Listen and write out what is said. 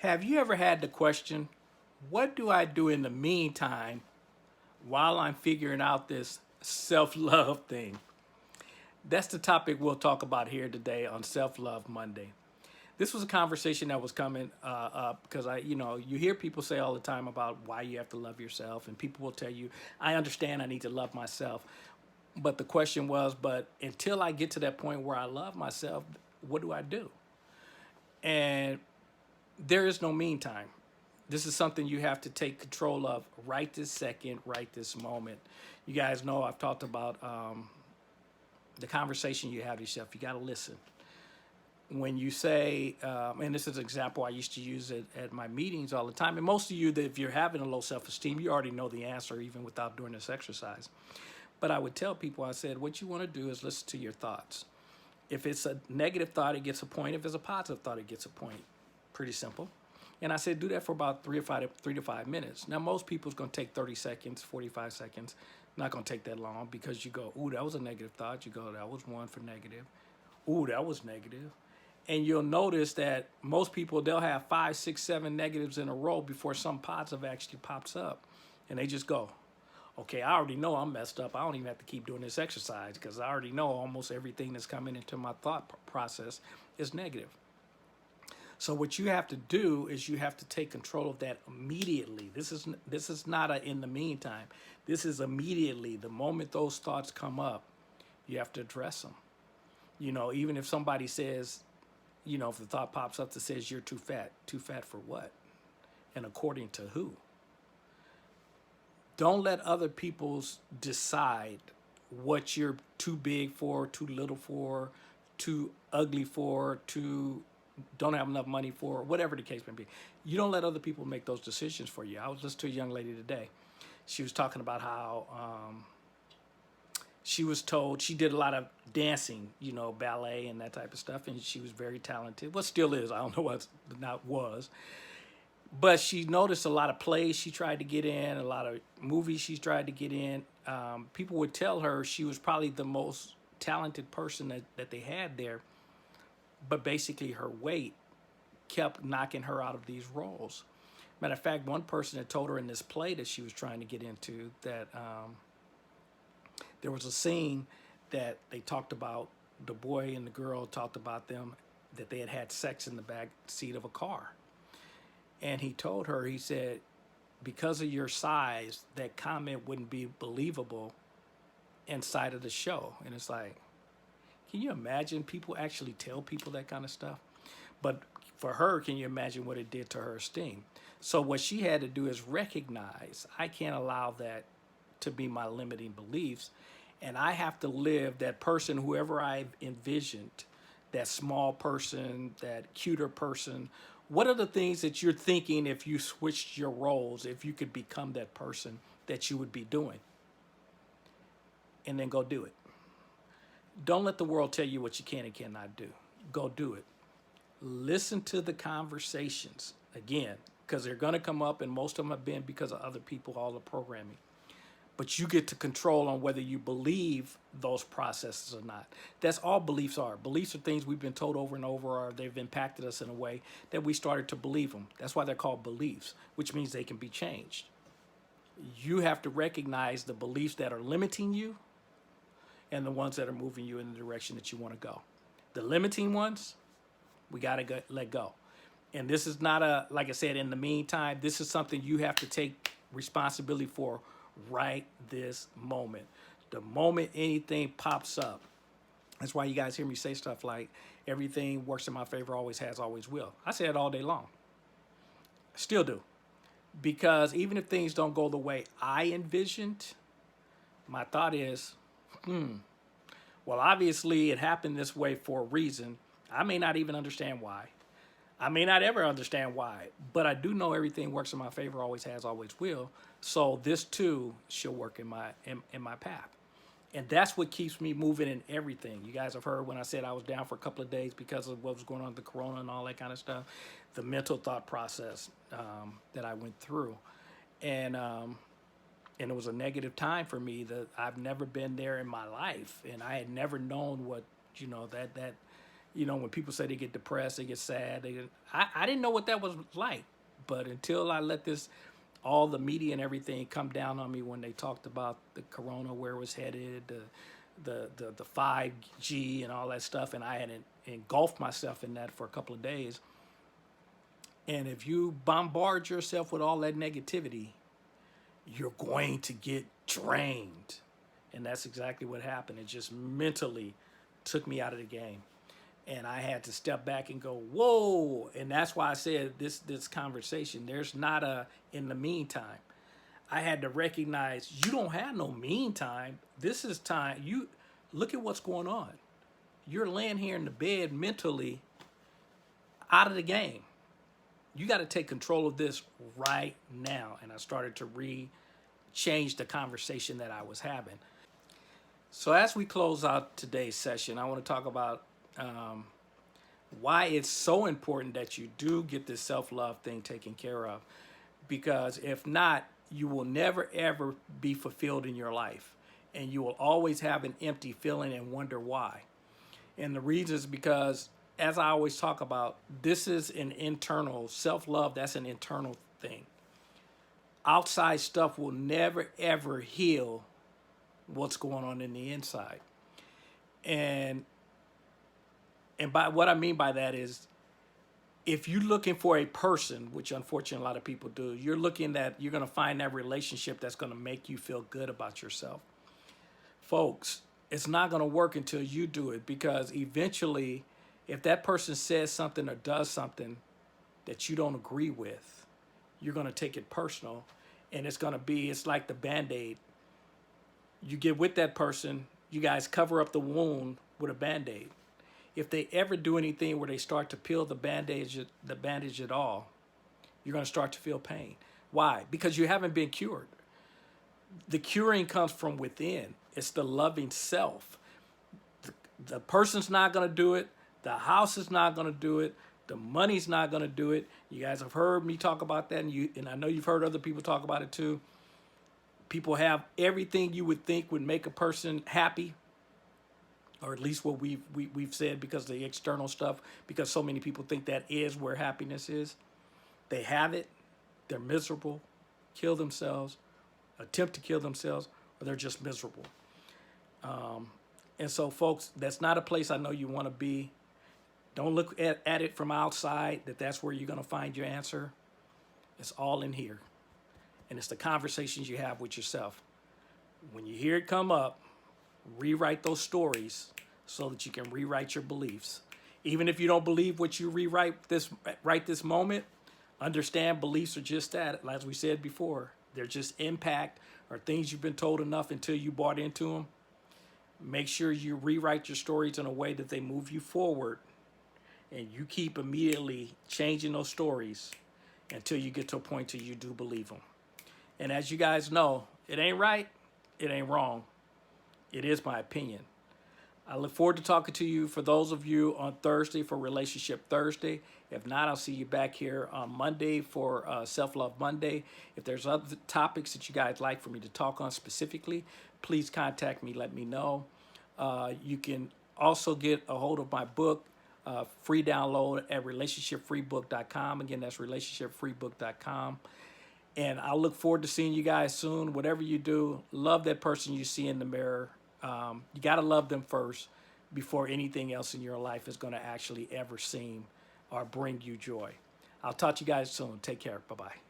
Have you ever had the question, what do I do in the meantime while I'm figuring out this self love thing? That's the topic we'll talk about here today on Self Love Monday. This was a conversation that was coming up because you hear people say all the time about why you have to love yourself, and people will tell you, I understand I need to love myself. But the question was, but until I get to that point where I love myself, what do I do? And there is no meantime. This is something you have to take control of right this second, right this moment. You guys know I've talked about the conversation you have with yourself. You got to listen. When you say, and this is an example I used to use it at my meetings all the time, and most of you, that if you're having a low self-esteem, you already know the answer even without doing this exercise. But I would tell people, I said, what you want to do is listen to your thoughts. If it's a negative thought, it gets a point. If it's a positive thought, it gets a point. Pretty simple. And I said, do that for about 3 to 5 minutes. Now, most people's going to take 30 seconds, 45 seconds. Not going to take that long because you go, ooh, that was a negative thought. You go, that was one for negative. Ooh, that was negative. And you'll notice that most people, they'll have 5, 6, 7 negatives in a row before some positive actually pops up. And they just go, okay, I already know I'm messed up. I don't even have to keep doing this exercise because I already know almost everything that's coming into my thought process is negative. So what you have to do is you have to take control of that immediately. This is not a in the meantime. This is immediately. The moment those thoughts come up, you have to address them. Even if somebody says, if the thought pops up that says you're too fat for what? And according to who? Don't let other people's decide what you're too big for, too little for, too ugly for, too don't have enough money for, whatever the case may be. You don't let other people make those decisions for you. I was listening to a young lady today. She was talking about how she was told she did a lot of dancing, ballet and that type of stuff, and she was very talented. Well, still is. I don't know what not was. But she noticed a lot of plays she tried to get in, a lot of movies she tried to get in. People would tell her she was probably the most talented person that they had there, but basically her weight kept knocking her out of these roles. Matter of fact, one person had told her in this play that she was trying to get into that there was a scene that they talked about, the boy and the girl talked about them, that they had had sex in the back seat of a car. And he told her, he said, because of your size, that comment wouldn't be believable inside of the show. And it's like, can you imagine people actually tell people that kind of stuff? But for her, can you imagine what it did to her esteem? So what she had to do is recognize, I can't allow that to be my limiting beliefs. And I have to live that person, whoever I've envisioned, that small person, that cuter person. What are the things that you're thinking if you switched your roles, if you could become that person that you would be doing? And then go do it. Don't let the world tell you what you can and cannot do. Go do it. Listen to the conversations, again, because they're going to come up, and most of them have been because of other people, all the programming. But you get to control on whether you believe those processes or not. That's all beliefs are. Beliefs are things we've been told over and over, or they've impacted us in a way that we started to believe them. That's why they're called beliefs, which means they can be changed. You have to recognize the beliefs that are limiting you and the ones that are moving you in the direction that you want to go. The limiting ones, we got to let go. And this is not like I said, in the meantime, this is something you have to take responsibility for right this moment. The moment anything pops up. That's why you guys hear me say stuff like, everything works in my favor, always has, always will. I say it all day long. Still do. Because even if things don't go the way I envisioned, my thought is, well, obviously it happened this way for a reason. I may not even understand why. I may not ever understand why, but I do know everything works in my favor, always has, always will. So this too shall work in my path. And that's what keeps me moving in everything. You guys have heard when I said I was down for a couple of days because of what was going on with the corona and all that kind of stuff, the mental thought process that I went through. And it was a negative time for me that I've never been there in my life. And I had never known what, that You know, when people say they get depressed, they get sad. I didn't know what that was like, but until I let all the media and everything come down on me when they talked about the corona, where it was headed, the 5G and all that stuff, and I had engulfed myself in that for a couple of days. And if you bombard yourself with all that negativity, you're going to get drained. And that's exactly what happened. It just mentally took me out of the game. And I had to step back and go, whoa. And that's why I said this conversation, there's not a in the meantime. I had to recognize you don't have no meantime. This is time. You look at what's going on. You're laying here in the bed mentally out of the game. You got to take control of this right now. And I started to change the conversation that I was having. So as we close out today's session, I want to talk about why it's so important that you do get this self-love thing taken care of. Because if not, you will never, ever be fulfilled in your life. And you will always have an empty feeling and wonder why. And the reason is because, as I always talk about, this is an internal self-love. That's an internal thing. Outside stuff will never, ever heal what's going on in the inside. And by what I mean by that is, if you're looking for a person, which unfortunately a lot of people do, you're going to find that relationship that's going to make you feel good about yourself. Folks, it's not going to work until you do it, because eventually, if that person says something or does something that you don't agree with, you're going to take it personal, and it's like the Band-Aid. You get with that person, you guys cover up the wound with a Band-Aid. If they ever do anything where they start to peel the bandage at all, you're going to start to feel pain. Why? Because you haven't been cured. The curing comes from within. It's the loving self. The person's not going to do it. The house is not going to do it. The money's not going to do it. You guys have heard me talk about that, and I know you've heard other people talk about it too. People have everything you would think would make a person happy, or at least what we've said, because of the external stuff, because so many people think that is where happiness is. They have it, they're miserable, kill themselves, attempt to kill themselves, or they're just miserable. And so, folks, that's not a place I know you want to be. Don't look at it from outside, that's where you're going to find your answer. It's all in here. And it's the conversations you have with yourself. When you hear it come up, rewrite those stories so that you can rewrite your beliefs. Even if you don't believe what you right this moment, understand beliefs are just that. As we said before, they're just impact or things you've been told enough until you bought into them. Make sure you rewrite your stories in a way that they move you forward, and you keep immediately changing those stories until you get to a point till you do believe them. And as you guys know, it ain't right, it ain't wrong. It is my opinion. I look forward to talking to you, for those of you on Thursday for Relationship Thursday. If not, I'll see you back here on Monday for Self-Love Monday. If there's other topics that you guys like for me to talk on specifically, please contact me, let me know. You can also get a hold of my book, free download at relationshipfreebook.com. Again, that's relationshipfreebook.com. And I look forward to seeing you guys soon. Whatever you do, love that person you see in the mirror. You got to love them first before anything else in your life is going to actually ever seem or bring you joy. I'll talk to you guys soon. Take care. Bye-bye.